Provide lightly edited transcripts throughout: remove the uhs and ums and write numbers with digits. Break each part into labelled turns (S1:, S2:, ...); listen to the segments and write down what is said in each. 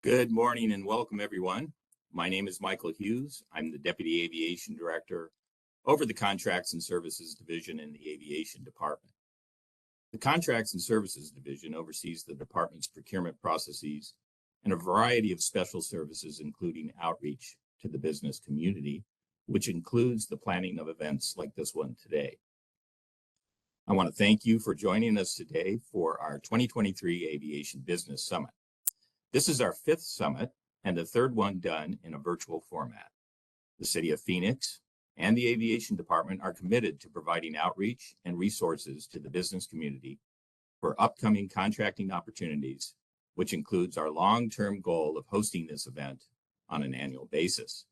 S1: Good morning and welcome, everyone. My name is Michael Hughes. I'm the Deputy Aviation Director over the Contracts and Services Division in the Aviation Department. The Contracts and Services Division oversees the department's procurement processes and a variety of special services, including outreach to the business community, which includes the planning of events like this one today. I want to thank you for joining us today for our 2023 Aviation Business Summit. This is our 5th summit and the 3rd one done in a virtual format. The City of Phoenix and the Aviation Department are committed to providing outreach and resources to the business community for upcoming contracting opportunities, which includes our long-term goal of hosting this event on an annual basis.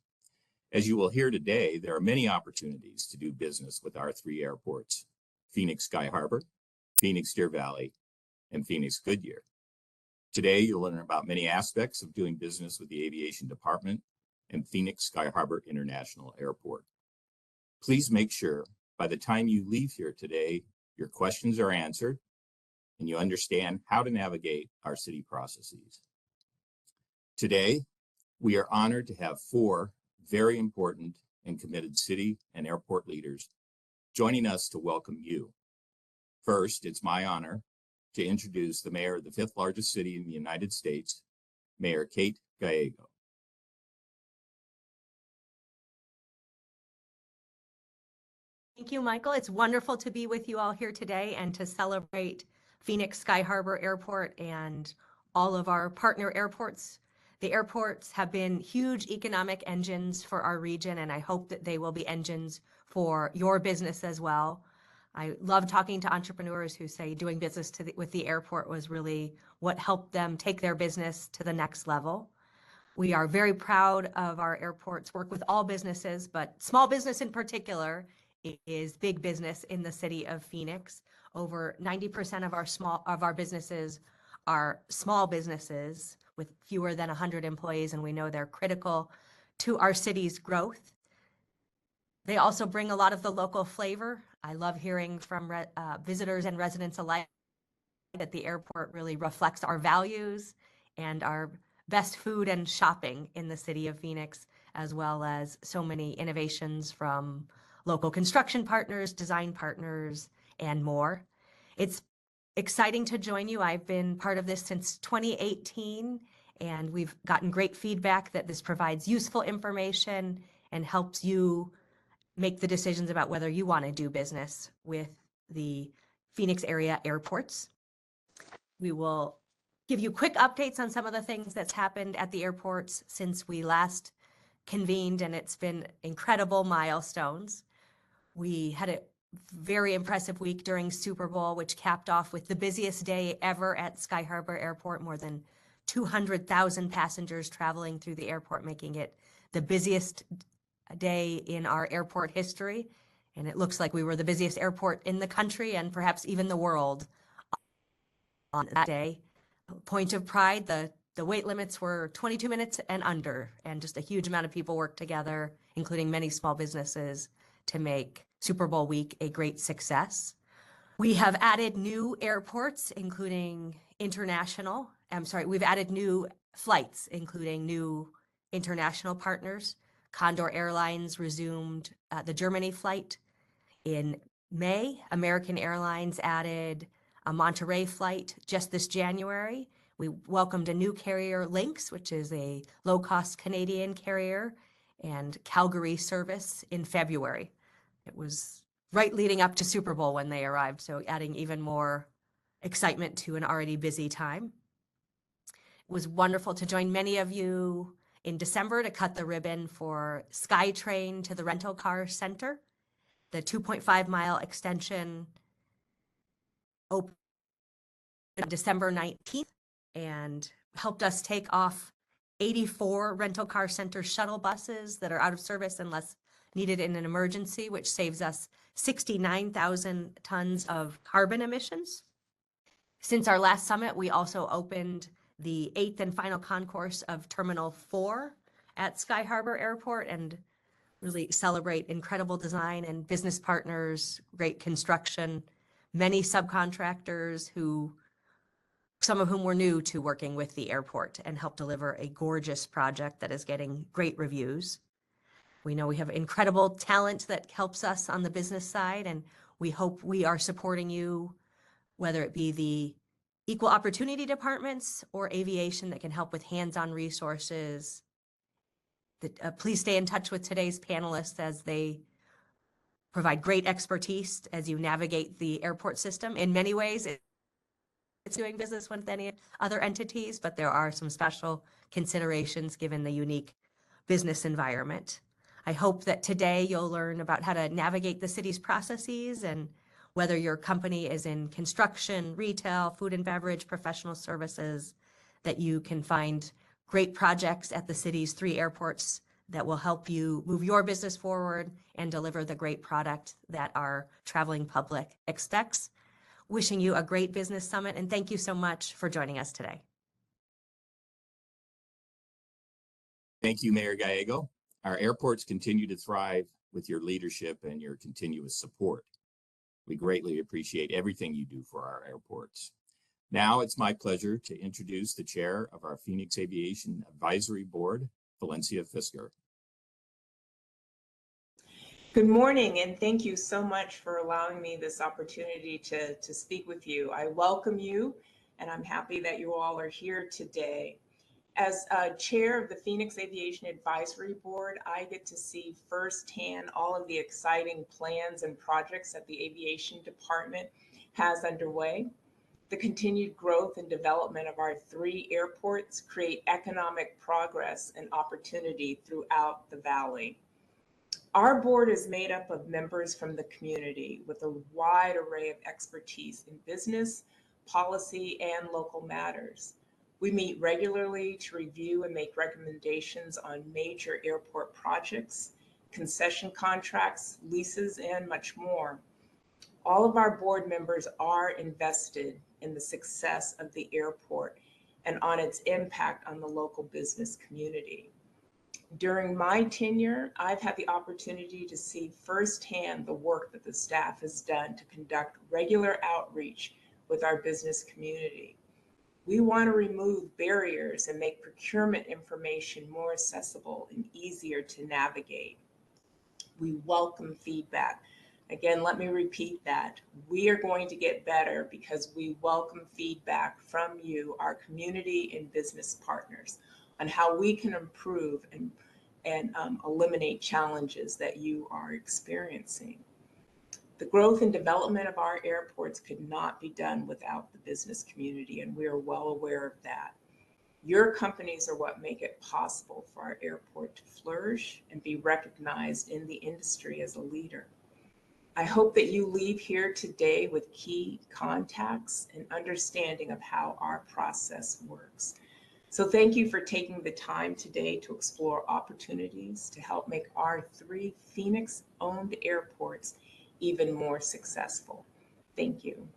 S1: As you will hear today, there are many opportunities to do business with our 3 airports: Phoenix Sky Harbor, Phoenix Deer Valley, and Phoenix Goodyear. Today, you'll learn about many aspects of doing business with the Aviation Department and Phoenix Sky Harbor International Airport. Please make sure by the time you leave here today, your questions are answered and you understand how to navigate our city processes. Today, we are honored to have 4 very important and committed city and airport leaders joining us to welcome you. First, it's my honor to introduce the mayor of the 5th largest city in the United States, Mayor Kate Gallego.
S2: Thank you, Michael. It's wonderful to be with you all here today and to celebrate Phoenix Sky Harbor Airport and all of our partner airports. The airports have been huge economic engines for our region, and I hope that they will be engines for your business as well. I love talking to entrepreneurs who say doing business with the airport was really what helped them take their business to the next level. We are very proud of our airports, work with all businesses, but small business in particular is big business in the city of Phoenix. Over 90% of our businesses are small businesses with fewer than 100 employees, and we know they're critical to our city's growth. They also bring a lot of the local flavor. I love hearing from visitors and residents alike that the airport really reflects our values and our best food and shopping in the city of Phoenix, as well as so many innovations from local construction partners, design partners, and more. It's exciting to join you. I've been part of this since 2018, and we've gotten great feedback that this provides useful information and helps you make the decisions about whether you want to do business with the Phoenix area airports. We will give you quick updates on some of the things that's happened at the airports since we last convened, and it's been incredible milestones. We had a very impressive week during Super Bowl, which capped off with the busiest day ever at Sky Harbor Airport, more than 200,000 passengers traveling through the airport, making it the busiest day in our airport history. And it looks like we were the busiest airport in the country and perhaps even the world on that day. Point of pride, the wait limits were 22 minutes and under, and just a huge amount of people worked together, including many small businesses, to make Super Bowl week a great success. We have added new airports, including we've added new flights, including new international partners. Condor Airlines resumed the Germany flight in May. American Airlines added a Monterey flight just this January. We welcomed a new carrier, Lynx, which is a low-cost Canadian carrier, and Calgary service in February. It was right leading up to Super Bowl when they arrived, so adding even more excitement to an already busy time. It was wonderful to join many of you in December to cut the ribbon for SkyTrain to the Rental Car Center. The 2.5-mile extension opened December 19th and helped us take off 84 rental car center shuttle buses that are out of service unless needed in an emergency, which saves us 69,000 tons of carbon emissions. Since our last summit, we also opened the 8th and final concourse of Terminal 4 at Sky Harbor Airport and really celebrate incredible design and business partners, great construction, many subcontractors who some of whom were new to working with the airport and helped deliver a gorgeous project that is getting great reviews. We know we have incredible talent that helps us on the business side, and we hope we are supporting you, whether it be the equal opportunity departments or aviation that can help with hands-on resources. Please stay in touch with today's panelists as they provide great expertise as you navigate the airport system. In many ways, it's doing business with any other entities, but there are some special considerations given the unique business environment. I hope that today you'll learn about how to navigate the city's processes, and whether your company is in construction, retail, food and beverage, professional services, that you can find great projects at the city's 3 airports that will help you move your business forward and deliver the great product that our traveling public expects. Wishing you a great business summit, and thank you so much for joining us today.
S1: Thank you, Mayor Gallego. Our airports continue to thrive with your leadership and your continuous support. We greatly appreciate everything you do for our airports. Now it's my pleasure to introduce the chair of our Phoenix Aviation Advisory Board, Valencia Fisker.
S3: Good morning, and thank you so much for allowing me this opportunity to speak with you. I welcome you, and I'm happy that you all are here today. As chair of the Phoenix Aviation Advisory Board, I get to see firsthand all of the exciting plans and projects that the Aviation Department has underway. The continued growth and development of our 3 airports create economic progress and opportunity throughout the Valley. Our board is made up of members from the community with a wide array of expertise in business, policy, and local matters. We meet regularly to review and make recommendations on major airport projects, concession contracts, leases, and much more. All of our board members are invested in the success of the airport and on its impact on the local business community. During my tenure, I've had the opportunity to see firsthand the work that the staff has done to conduct regular outreach with our business community. We want to remove barriers and make procurement information more accessible and easier to navigate. We welcome feedback. Again, let me repeat that. We are going to get better because we welcome feedback from you, our community and business partners, on how we can improve and eliminate challenges that you are experiencing. The growth and development of our airports could not be done without the business community, and we are well aware of that. Your companies are what make it possible for our airport to flourish and be recognized in the industry as a leader. I hope that you leave here today with key contacts and understanding of how our process works. So thank you for taking the time today to explore opportunities to help make our 3 Phoenix-owned airports even more successful. Thank you.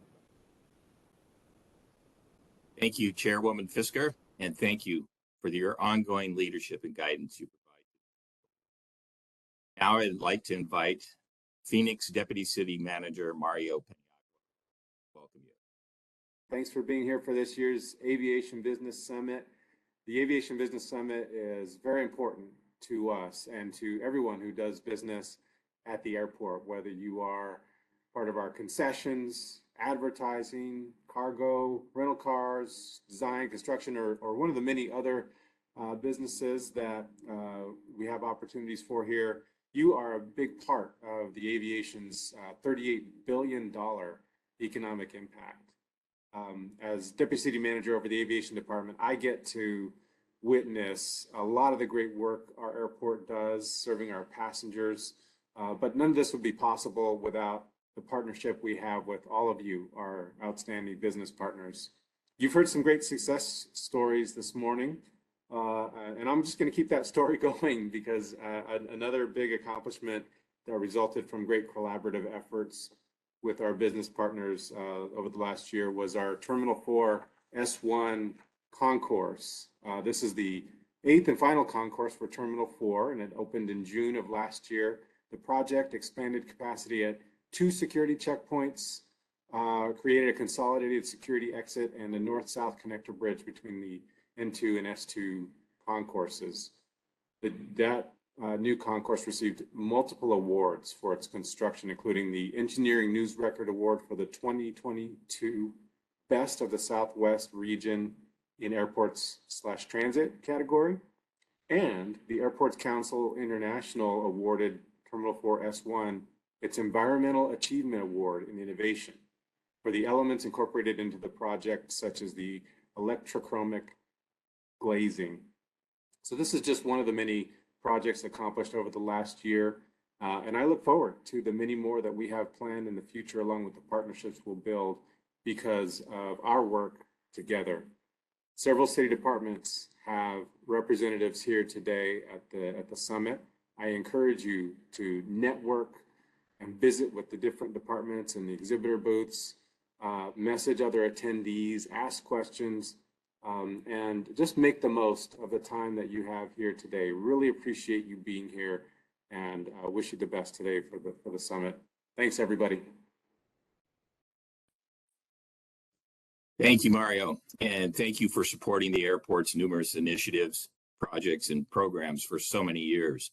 S1: Thank you, Chairwoman Fisker, and thank you for your ongoing leadership and guidance you provide. Now I'd like to invite Phoenix Deputy City Manager Mario Paniagua. Welcome you.
S4: Thanks for being here for this year's Aviation Business Summit. The Aviation Business Summit is very important to us and to everyone who does business at the airport, whether you are part of our concessions, advertising, cargo, rental cars, design, construction, or one of the many other businesses that we have opportunities for here. You are a big part of the aviation's $38 billion economic impact. As Deputy City Manager over the Aviation Department, I get to witness a lot of the great work our airport does serving our passengers, but none of this would be possible without the partnership we have with all of you, our outstanding business partners. You've heard some great success stories this morning, and I'm just going to keep that story going because another big accomplishment that resulted from great collaborative efforts with our business partners over the last year was our Terminal 4 S1 concourse. This is the 8th and final concourse for Terminal 4, and it opened in June of last year. The project expanded capacity at 2 security checkpoints, created a consolidated security exit and a north-south connector bridge between the N2 and S2 concourses. That new concourse received multiple awards for its construction, including the Engineering News Record Award for the 2022 Best of the Southwest Region in Airports/Transit category, and the Airports Council International awarded Terminal 4 S1 its Environmental Achievement Award in Innovation for the elements incorporated into the project, such as the electrochromic glazing. So this is just one of the many projects accomplished over the last year, and I look forward to the many more that we have planned in the future, along with the partnerships we'll build because of our work together. Several city departments have representatives here today at the summit. I encourage you to network and visit with the different departments and the exhibitor booths, message other attendees, ask questions, and just make the most of the time that you have here today. Really appreciate you being here, and wish you the best today for the summit. Thanks, everybody.
S1: Thank you, Mario, and thank you for supporting the airport's numerous initiatives, projects, and programs for so many years.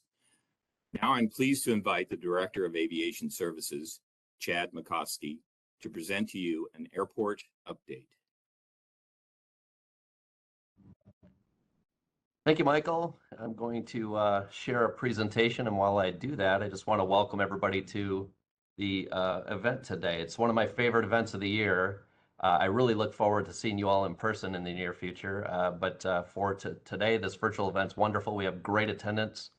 S1: Now I'm pleased to invite the Director of Aviation Services, Chad Makovsky, to present to you an airport update.
S5: Thank you, Michael. I'm going to share a presentation, and while I do that, I just want to welcome everybody to the event today. It's one of my favorite events of the year. I really look forward to seeing you all in person in the near future, but for today, this virtual event's wonderful. We have great attendance,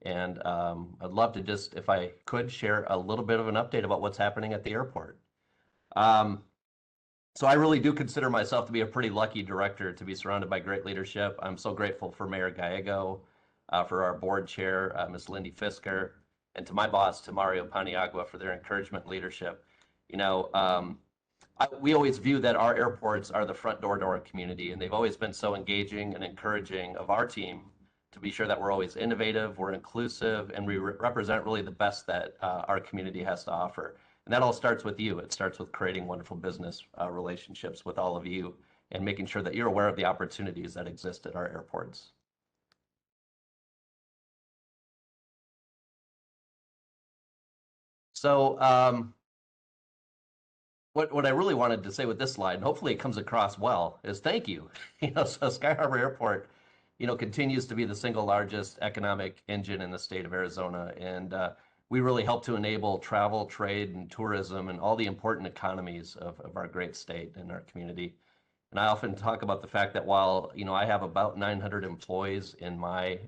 S5: and I'd love to just, if I could, share a little bit of an update about what's happening at the airport. So I really do consider myself to be a pretty lucky director to be surrounded by great leadership. I'm so grateful for Mayor Gallego, for our board chair, Ms. Lindy Fisker, and to my boss, to Mario Paniagua, for their encouragement and leadership. You know, we always view that our airports are the front door to our community, and they've always been so engaging and encouraging of our team to be sure that we're always innovative, we're inclusive, and we represent really the best that our community has to offer. And that all starts with you. It starts with creating wonderful business relationships with all of you and making sure that you're aware of the opportunities that exist at our airports. So what I really wanted to say with this slide, and hopefully it comes across well, is thank you. You know, so Sky Harbor Airport, you know, continues to be the single largest economic engine in the state of Arizona, and we really help to enable travel, trade, and tourism, and all the important economies of our great state and our community. And I often talk about the fact that while, you know, I have about 900 employees in my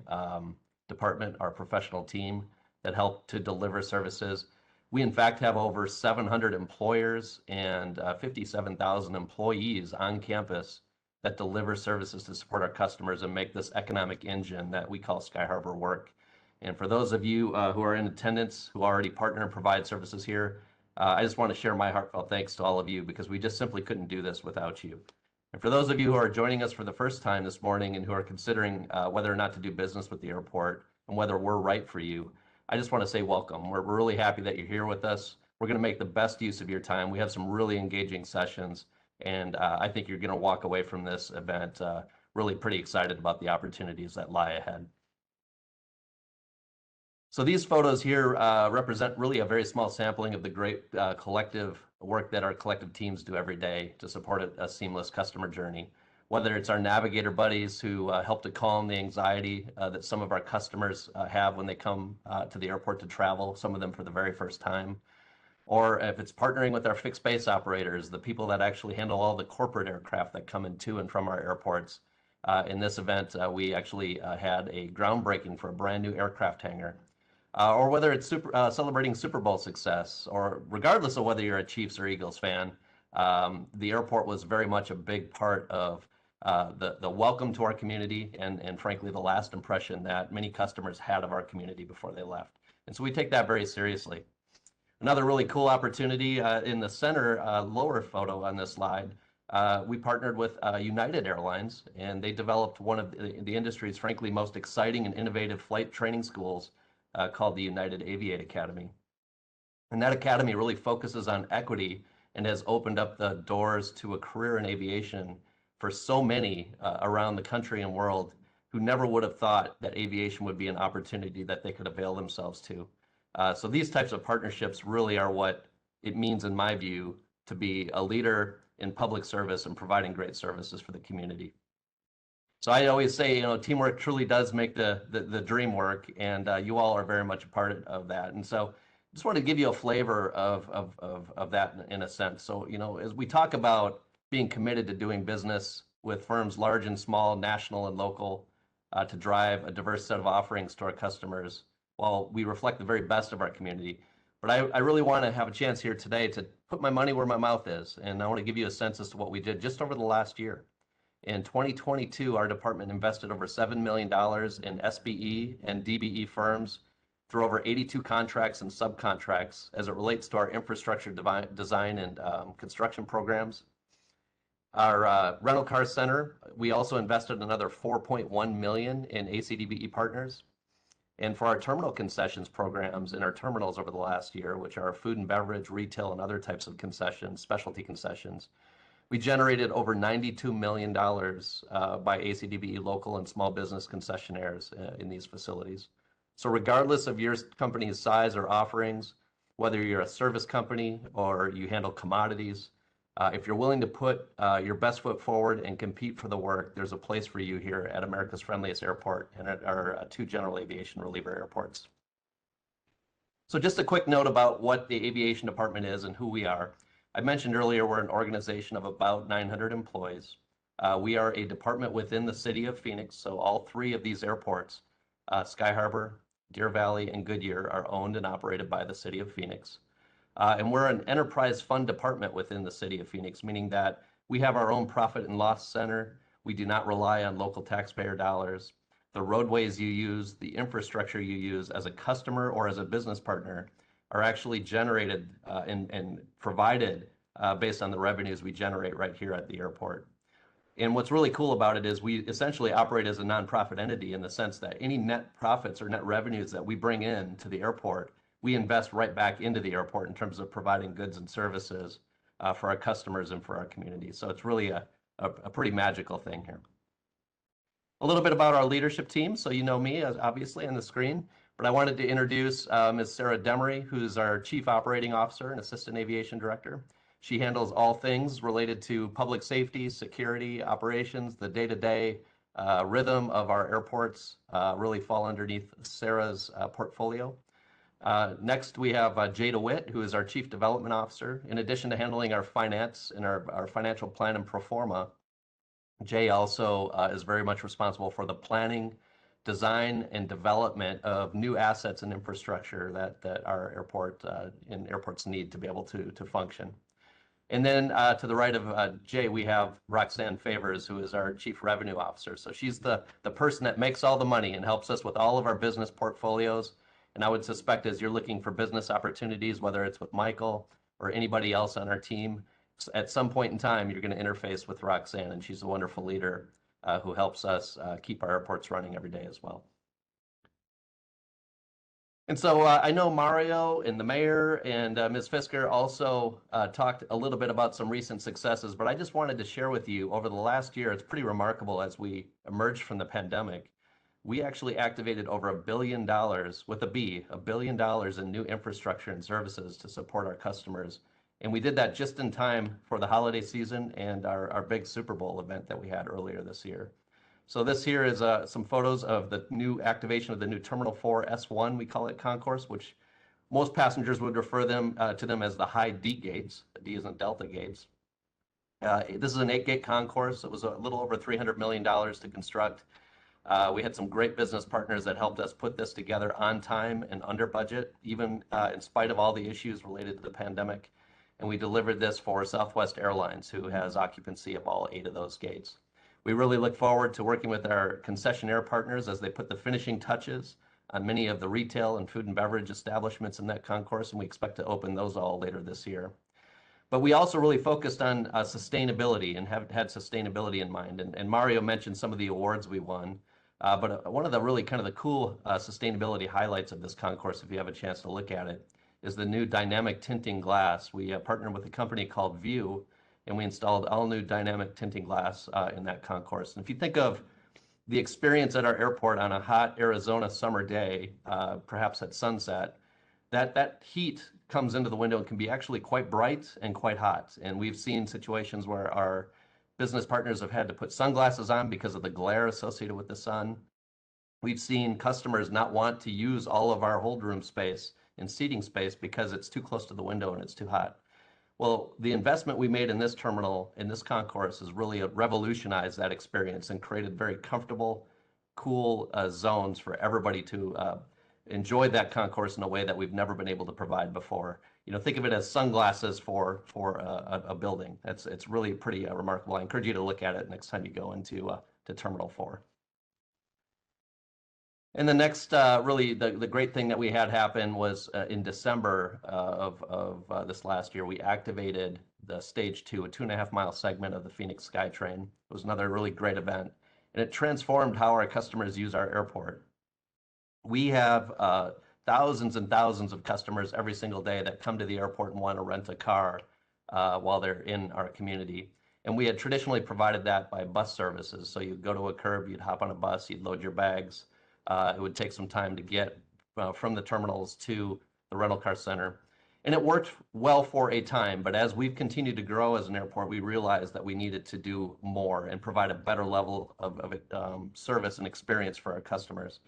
S5: department, our professional team that help to deliver services, we in fact have over 700 employers and 57,000 employees on campus that deliver services to support our customers and make this economic engine that we call Sky Harbor work. And for those of you who are in attendance, who already partner and provide services here, I just want to share my heartfelt thanks to all of you, because we just simply couldn't do this without you. And for those of you who are joining us for the first time this morning and who are considering whether or not to do business with the airport and whether we're right for you, I just want to say welcome. We're really happy that you're here with us. We're going to make the best use of your time. We have some really engaging sessions, and I think you're going to walk away from this event really pretty excited about the opportunities that lie ahead. So these photos here represent really a very small sampling of the great collective work that our collective teams do every day to support a seamless customer journey. Whether it's our navigator buddies who help to calm the anxiety that some of our customers have when they come to the airport to travel, some of them for the very first time, or if it's partnering with our fixed base operators, the people that actually handle all the corporate aircraft that come in to and from our airports. In this event, we actually had a groundbreaking for a brand new aircraft hangar. Or whether it's celebrating Super Bowl success, or regardless of whether you're a Chiefs or Eagles fan, the airport was very much a big part of the welcome to our community and frankly, the last impression that many customers had of our community before they left. And so we take that very seriously. Another really cool opportunity in the center lower photo on this slide, we partnered with United Airlines, and they developed one of the industry's frankly most exciting and innovative flight training schools called the United Aviate Academy. And that academy really focuses on equity and has opened up the doors to a career in aviation for so many around the country and world who never would have thought that aviation would be an opportunity that they could avail themselves to. So these types of partnerships really are what it means, in my view, to be a leader in public service and providing great services for the community. So I always say, you know, teamwork truly does make the dream work, and you all are very much a part of that. And so I just want to give you a flavor of that in a sense. So, you know, as we talk about being committed to doing business with firms large and small, national and local, to drive a diverse set of offerings to our customers, while we reflect the very best of our community. But I really want to have a chance here today to put my money where my mouth is. And I want to give you a sense as to what we did just over the last year. In 2022, our department invested over $7 million in SBE and DBE firms through over 82 contracts and subcontracts as it relates to our infrastructure design and construction programs. Our rental car center, we also invested another $4.1 million in ACDBE partners. And for our terminal concessions programs in our terminals over the last year, which are food and beverage, retail, and other types of concessions, specialty concessions, we generated over $92 million by ACDBE local and small business concessionaires in these facilities. So regardless of your company's size or offerings, whether you're a service company or you handle commodities, if you're willing to put your best foot forward and compete for the work, there's a place for you here at America's friendliest airport and at our 2 general aviation reliever airports. So just a quick note about what the aviation department is and who we are. I mentioned earlier we're an organization of about 900 employees. We are a department within the city of Phoenix, so all 3 of these airports, Sky Harbor, Deer Valley, and Goodyear, are owned and operated by the city of Phoenix. And we're an enterprise fund department within the city of Phoenix, meaning that we have our own profit and loss center. We do not rely on local taxpayer dollars. The roadways you use, the infrastructure you use as a customer or as a business partner are actually generated and provided based on the revenues we generate right here at the airport. And what's really cool about it is we essentially operate as a nonprofit entity in the sense that any net profits or net revenues that we bring in to the airport, we invest right back into the airport in terms of providing goods and services for our customers and for our community. So it's really a pretty magical thing here. A little bit about our leadership team. So you know me, obviously, on the screen. But I wanted to introduce Ms. Sarah Demery, who's our Chief Operating Officer and Assistant Aviation Director. She handles all things related to public safety, security, operations, the day-to-day rhythm of our airports really fall underneath Sarah's portfolio. Next, we have Jay DeWitt, who is our Chief Development Officer. In addition to handling our finance and our financial plan and pro forma, Jay also is very much responsible for the planning, design, and development of new assets and infrastructure that our airport and airports need to be able to function. And then to the right of Jay, we have Roxanne Favors, who is our Chief Revenue Officer. So she's the person that makes all the money and helps us with all of our business portfolios. And I would suspect as you're looking for business opportunities, whether it's with Michael or anybody else on our team, at some point in time, you're going to interface with Roxanne, and she's a wonderful leader who helps us keep our airports running every day as well. And so I know Mario and the mayor and Ms. Fisker also talked a little bit about some recent successes, but I just wanted to share with you over the last year, it's pretty remarkable as we emerged from the pandemic. We actually activated over $1 billion with a B, $1 billion in new infrastructure and services to support our customers. And we did that just in time for the holiday season and our big Super Bowl event that we had earlier this year. So this here is some photos of the new activation of the new Terminal 4 S1, we call it concourse, which most passengers would refer to them as the high D gates. The D is in Delta gates. This is an 8-gate concourse. It was a little over $300 million to construct. We had some great business partners that helped us put this together on time and under budget, even in spite of all the issues related to the pandemic. And we delivered this for Southwest Airlines, who has occupancy of all 8 of those gates. We really look forward to working with our concessionaire partners as they put the finishing touches on many of the retail and food and beverage establishments in that concourse, and we expect to open those all later this year. But we also really focused on sustainability and have had sustainability in mind. And Mario mentioned some of the awards we won. But one of the really kind of the cool sustainability highlights of this concourse, if you have a chance to look at it, is the new dynamic tinting glass. We partnered with a company called View, and we installed all new dynamic tinting glass in that concourse. And if you think of the experience at our airport on a hot Arizona summer day, perhaps at sunset, that heat comes into the window and can be actually quite bright and quite hot. And we've seen situations where our business partners have had to put sunglasses on because of the glare associated with the sun. We've seen customers not want to use all of our hold room space and seating space because it's too close to the window and it's too hot. Well, the investment we made in this terminal, in this concourse, has really revolutionized that experience and created very comfortable, cool zones for everybody to enjoy that concourse in a way that we've never been able to provide before. You know, think of it as sunglasses for a building. It's really pretty remarkable. I encourage you to look at it next time you go into to Terminal 4. And the next, really, the great thing that we had happen was in December of this last year, we activated the Stage 2, a 2.5-mile segment of the Phoenix SkyTrain. It was another really great event, and it transformed how our customers use our airport. We have thousands and thousands of customers every single day that come to the airport and want to rent a car while they're in our community. And we had traditionally provided that by bus services. So you'd go to a curb, you'd hop on a bus, you'd load your bags. It would take some time to get from the terminals to the rental car center. And it worked well for a time, but as we've continued to grow as an airport, we realized that we needed to do more and provide a better level of service and experience for our customers.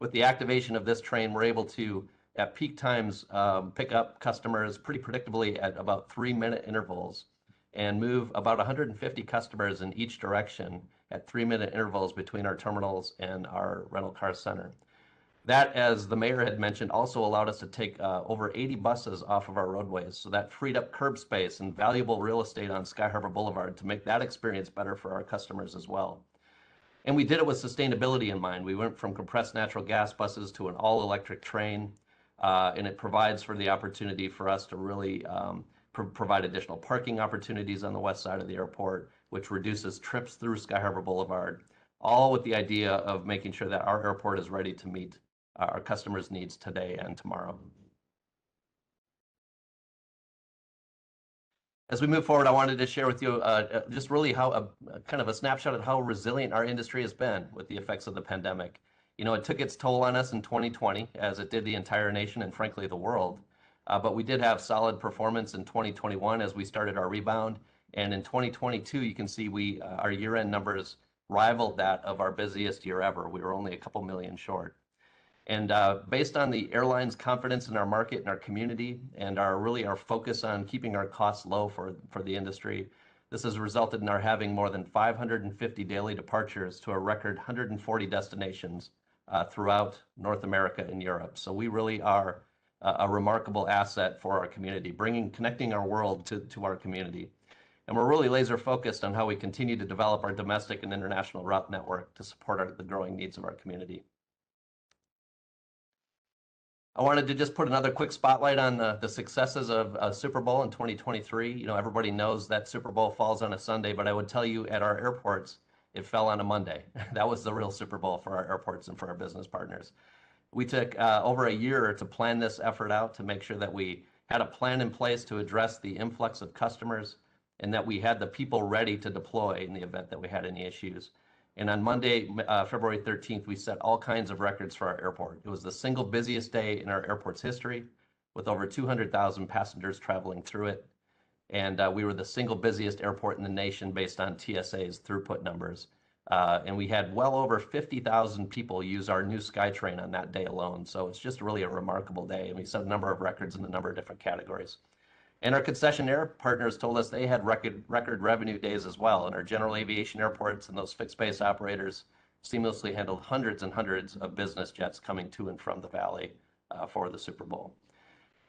S5: With the activation of this train, we're able to, at peak times, pick up customers pretty predictably at about 3-minute intervals and move about 150 customers in each direction at 3-minute intervals between our terminals and our rental car center. That, as the mayor had mentioned, also allowed us to take over 80 buses off of our roadways. So that freed up curb space and valuable real estate on Sky Harbor Boulevard to make that experience better for our customers as well. And we did it with sustainability in mind. We went from compressed natural gas buses to an all-electric train, and it provides for the opportunity for us to really provide additional parking opportunities on the west side of the airport, which reduces trips through Sky Harbor Boulevard, all with the idea of making sure that our airport is ready to meet our customers' needs today and tomorrow. As we move forward, I wanted to share with you just really how kind of a snapshot of how resilient our industry has been with the effects of the pandemic. You know, it took its toll on us in 2020, as it did the entire nation and frankly the world. But we did have solid performance in 2021 as we started our rebound. And in 2022, you can see our year-end numbers rivaled that of our busiest year ever. We were only a couple million short. And based on the airline's confidence in our market and our community and our focus on keeping our costs low for the industry, this has resulted in our having more than 550 daily departures to a record 140 destinations throughout North America and Europe. So we really are a remarkable asset for our community, connecting our world to our community. And we're really laser focused on how we continue to develop our domestic and international route network to support the growing needs of our community. I wanted to just put another quick spotlight on the successes of Super Bowl in 2023. You know, everybody knows that Super Bowl falls on a Sunday, but I would tell you at our airports, it fell on a Monday. That was the real Super Bowl for our airports and for our business partners. We took over a year to plan this effort out to make sure that we had a plan in place to address the influx of customers and that we had the people ready to deploy in the event that we had any issues. And on Monday, February 13th, we set all kinds of records for our airport. It was the single busiest day in our airport's history, with over 200,000 passengers traveling through it. And we were the single busiest airport in the nation based on TSA's throughput numbers. And we had well over 50,000 people use our new SkyTrain on that day alone. So it's just really a remarkable day. And we set a number of records in a number of different categories. And our concessionaire partners told us they had record revenue days as well. And our general aviation airports and those fixed base operators seamlessly handled hundreds and hundreds of business jets coming to and from the Valley for the Super Bowl.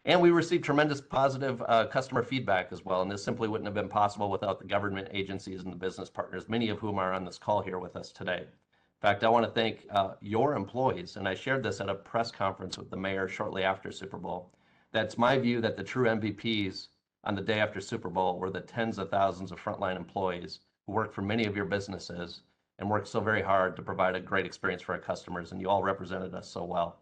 S5: And we received tremendous positive customer feedback as well. And this simply wouldn't have been possible without the government agencies and the business partners, many of whom are on this call here with us today. In fact, I want to thank your employees. And I shared this at a press conference with the mayor shortly after Super Bowl. That's my view that the true MVPs on the day after Super Bowl were the tens of thousands of frontline employees who work for many of your businesses and work so very hard to provide a great experience for our customers. And you all represented us so well.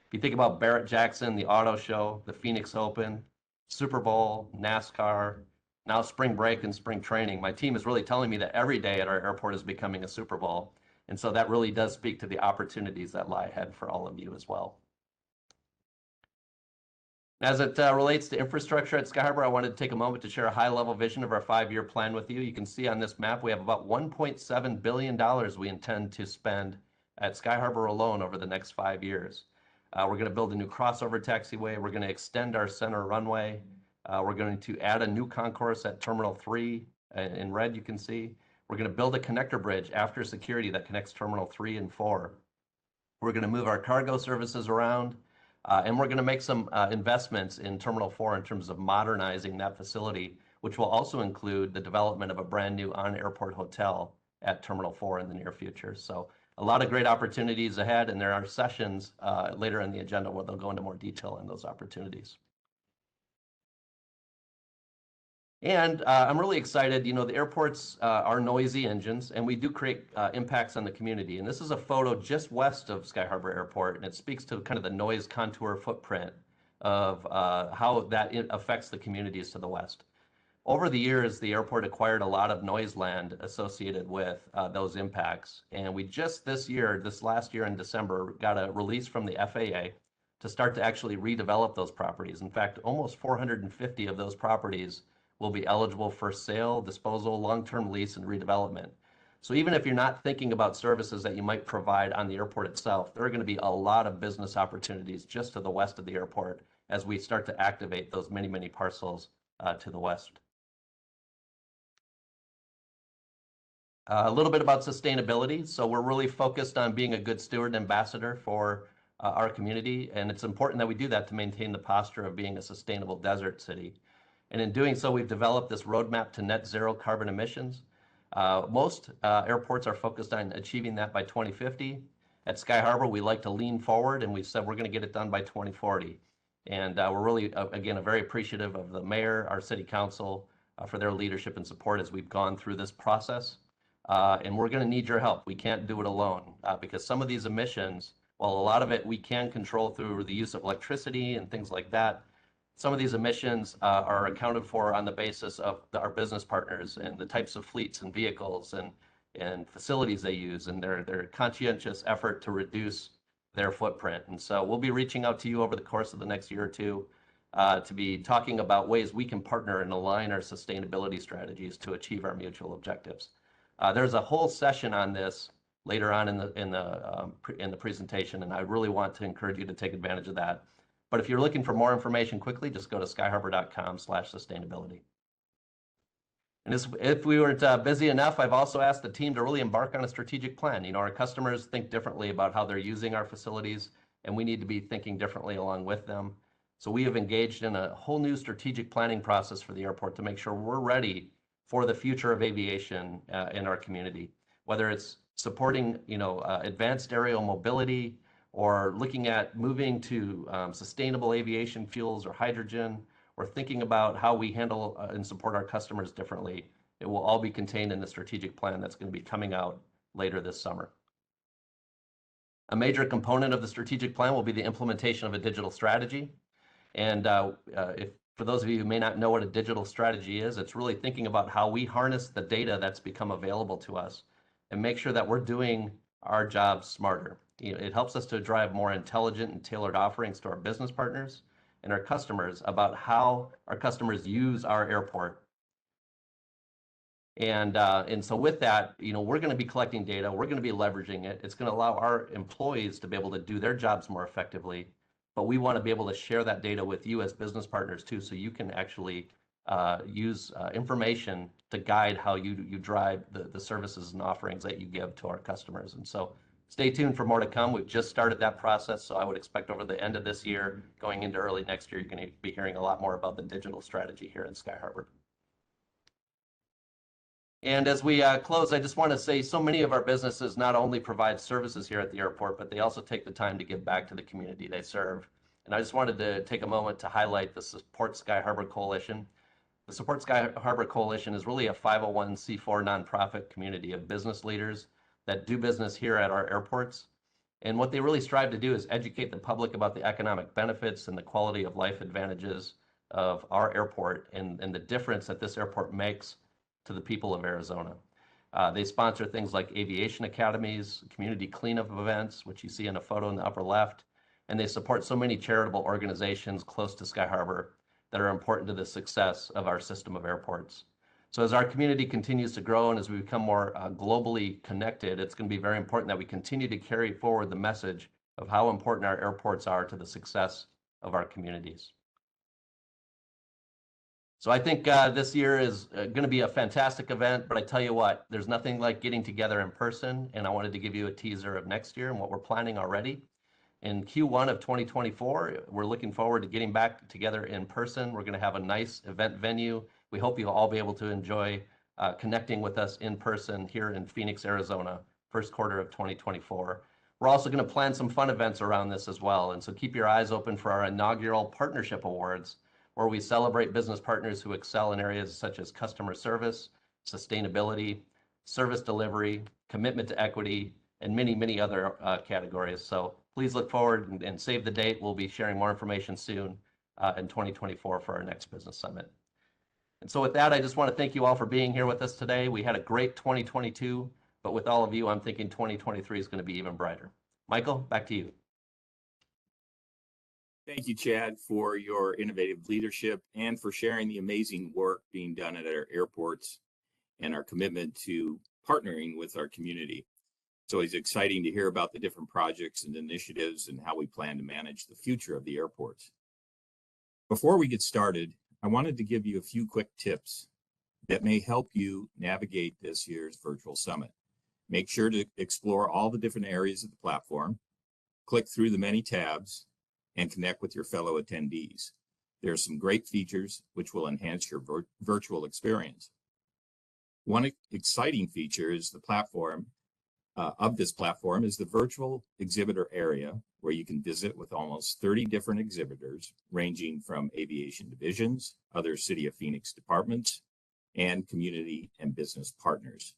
S5: If you think about Barrett-Jackson, the auto show, the Phoenix Open, Super Bowl, NASCAR, now spring break and spring training, my team is really telling me that every day at our airport is becoming a Super Bowl. And so that really does speak to the opportunities that lie ahead for all of you as well. As it relates to infrastructure at Sky Harbor, I wanted to take a moment to share a high-level vision of our 5-year plan with you. You can see on this map, we have about $1.7 billion we intend to spend at Sky Harbor alone over the next 5 years. We're going to build a new crossover taxiway. We're going to extend our center runway. We're going to add a new concourse at Terminal 3 in red, you can see. We're going to build a connector bridge after security that connects Terminal 3 and 4. We're going to move our cargo services around. And we're going to make some investments in Terminal 4 in terms of modernizing that facility, which will also include the development of a brand new on-airport hotel at Terminal 4 in the near future. So a lot of great opportunities ahead, and there are sessions later in the agenda where they'll go into more detail on those opportunities. And I'm really excited. You know, the airports are noisy engines, and we do create impacts on the community. And this is a photo just west of Sky Harbor Airport, and it speaks to kind of the noise contour footprint of how that affects the communities to the west. Over the years, the airport acquired a lot of noise land associated with those impacts. And we just this last year in December, got a release from the FAA to start to actually redevelop those properties. In fact, almost 450 of those properties will be eligible for sale, disposal, long-term lease, and redevelopment. So even if you're not thinking about services that you might provide on the airport itself, there are going to be a lot of business opportunities just to the west of the airport as we start to activate those many, many parcels to the west. A little bit about sustainability. So we're really focused on being a good steward ambassador for our community, and it's important that we do that to maintain the posture of being a sustainable desert city. And in doing so, we've developed this roadmap to net zero carbon emissions. Most airports are focused on achieving that by 2050. At Sky Harbor, we like to lean forward, and we've said we're going to get it done by 2040. And we're really, again, very appreciative of the mayor, our city council, for their leadership and support as we've gone through this process. And we're going to need your help. We can't do it alone because some of these emissions, while a lot of it we can control through the use of electricity and things like that, some of these emissions are accounted for on the basis of our business partners and the types of fleets and vehicles and facilities they use and their conscientious effort to reduce their footprint. And so we'll be reaching out to you over the course of the next year or two to be talking about ways we can partner and align our sustainability strategies to achieve our mutual objectives. There's a whole session on this later on in the presentation, and I really want to encourage you to take advantage of that. But if you're looking for more information quickly, just go to skyharbor.com/sustainability. And if we weren't busy enough, I've also asked the team to really embark on a strategic plan. You know, our customers think differently about how they're using our facilities, and we need to be thinking differently along with them. So we have engaged in a whole new strategic planning process for the airport to make sure we're ready for the future of aviation in our community, whether it's supporting, advanced aerial mobility, or looking at moving to sustainable aviation fuels or hydrogen, or thinking about how we handle and support our customers differently. It will all be contained in the strategic plan that's going to be coming out later this summer. A major component of the strategic plan will be the implementation of a digital strategy. And for those of you who may not know what a digital strategy is, it's really thinking about how we harness the data that's become available to us and make sure that we're doing our jobs smarter. It helps us to drive more intelligent and tailored offerings to our business partners and our customers about how our customers use our airport. And so with that, we're going to be collecting data. We're going to be leveraging it. It's going to allow our employees to be able to do their jobs more effectively. But we want to be able to share that data with you as business partners too, so you can actually use information to guide how you drive the services and offerings that you give to our customers. And so stay tuned for more to come. We've just started that process, so I would expect over the end of this year, going into early next year, you're going to be hearing a lot more about the digital strategy here in Sky Harbor. And as we close, I just want to say so many of our businesses not only provide services here at the airport, but they also take the time to give back to the community they serve. And I just wanted to take a moment to highlight the Support Sky Harbor Coalition. The Support Sky Harbor Coalition is really a 501c4 nonprofit community of business leaders that do business here at our airports. And what they really strive to do is educate the public about the economic benefits and the quality of life advantages of our airport and the difference that this airport makes to the people of Arizona. They sponsor things like aviation academies, community cleanup events, which you see in a photo in the upper left, and they support so many charitable organizations close to Sky Harbor that are important to the success of our system of airports. So as our community continues to grow and as we become more globally connected, it's going to be very important that we continue to carry forward the message of how important our airports are to the success of our communities. So I think this year is going to be a fantastic event, but I tell you what, there's nothing like getting together in person, and I wanted to give you a teaser of next year and what we're planning already. In Q1 of 2024, we're looking forward to getting back together in person. We're going to have a nice event venue. We hope you'll all be able to enjoy connecting with us in person here in Phoenix, Arizona, first quarter of 2024. We're also going to plan some fun events around this as well. And so keep your eyes open for our inaugural Partnership Awards, where we celebrate business partners who excel in areas such as customer service, sustainability, service delivery, commitment to equity, and many, many other categories. So please look forward and save the date. We'll be sharing more information soon in 2024 for our next business summit. And so with that, I just want to thank you all for being here with us today. We had a great 2022, but with all of you, I'm thinking 2023 is going to be even brighter. Michael, back to you.
S1: Thank you, Chad, for your innovative leadership and for sharing the amazing work being done at our airports and our commitment to partnering with our community. It's always exciting to hear about the different projects and initiatives and how we plan to manage the future of the airports. Before we get started, I wanted to give you a few quick tips that may help you navigate this year's virtual summit. Make sure to explore all the different areas of the platform, click through the many tabs, and connect with your fellow attendees. There are some great features which will enhance your virtual experience. One exciting feature is the platform this platform is the virtual exhibitor area, where you can visit with almost 30 different exhibitors ranging from aviation divisions, other City of Phoenix departments, and community and business partners.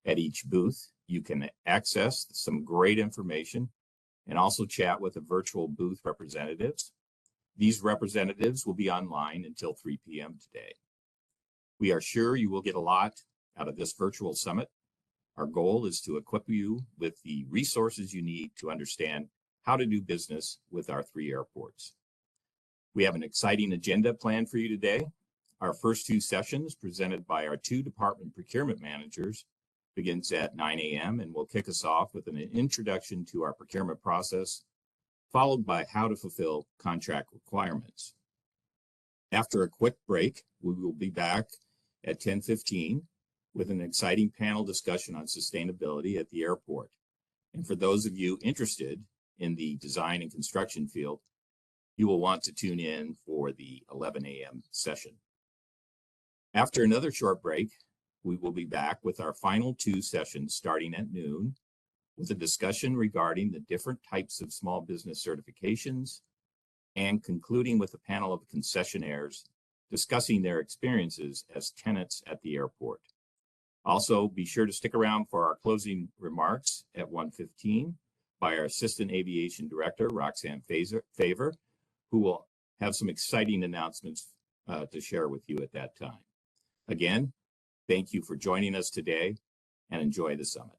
S1: At each booth, you can access some great information and also chat with the virtual booth representatives. These representatives will be online until 3 p.m. today. We are sure you will get a lot out of this virtual summit. Our goal is to equip you with the resources you need to understand how to do business with our 3 airports. We have an exciting agenda planned for you today. Our first 2 sessions, presented by our 2 department procurement managers, begins at 9 a.m. and will kick us off with an introduction to our procurement process, followed by how to fulfill contract requirements. After a quick break, we will be back at 10:15 with an exciting panel discussion on sustainability at the airport. And for those of you interested in the design and construction field, you will want to tune in for the 11 a.m. session. After another short break, we will be back with our final 2 sessions starting at noon with a discussion regarding the different types of small business certifications and concluding with a panel of concessionaires discussing their experiences as tenants at the airport. Also, be sure to stick around for our closing remarks at 1:15 by our Assistant Aviation Director, Roxanne Favor, who will have some exciting announcements to share with you at that time. Again, thank you for joining us today and enjoy the summit.